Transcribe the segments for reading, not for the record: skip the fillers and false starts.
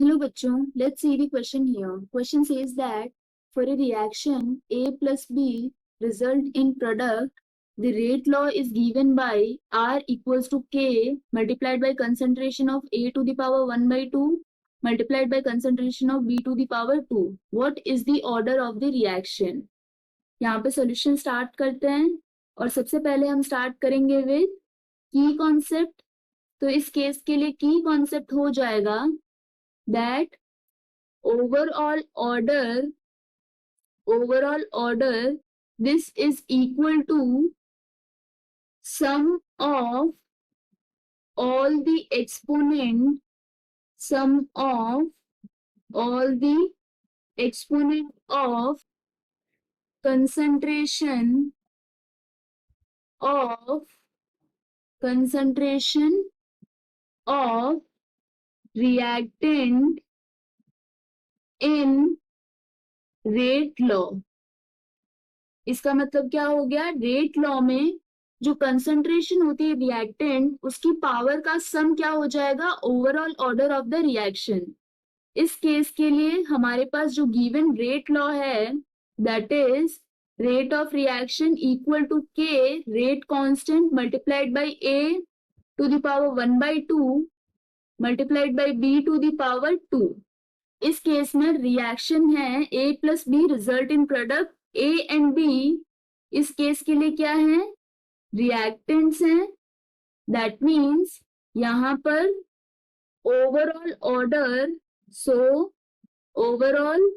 Hello bachchon, let's see the question here. Question says that for a reaction A plus B result in product, the rate law is given by R equals to K multiplied by concentration of A to the power 1 by 2 multiplied by concentration of B to the power 2. What is the order of the reaction? यहाँ पे solution start करते हैं और सबसे पहले हम start करेंगे with key concept. तो इस केस के लिए key concept हो जाएगा that overall order this is equal to sum of all the exponent of concentration of reactant in rate law. इसका मतलब क्या हो गया? रेट लॉ में जो कंसंट्रेशन होती है रिएक्टेंट उसकी पावर का सम क्या हो जाएगा? Overall order of the reaction. इस केस के लिए हमारे पास जो गिवन रेट लॉ है that is rate of reaction equal to K rate constant multiplied by A to the power 1 by 2 multiplied by B to the power 2. इस case में reaction है A plus B result in product A and B. इस case के लिए क्या है? Reactants हैं. That means यहां पर ओवरऑल ऑर्डर ओवरऑल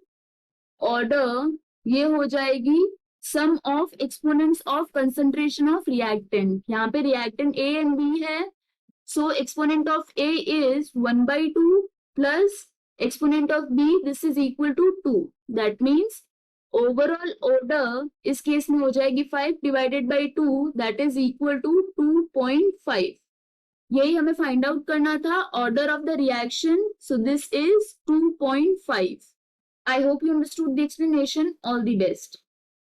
ऑर्डर ये हो जाएगी sum of exponents of concentration of reactant. यहाँ पे रिएक्टेंट ए एंड बी है. So exponent of A is 1 by 2 plus exponent of b this is equal to 2. that means overall order इस case में हो जाएगी 5 divided by 2 that is equal to 2.5. यही हमें find out करना था order of the reaction. So this is 2.5. I hope you understood the explanation. All the best.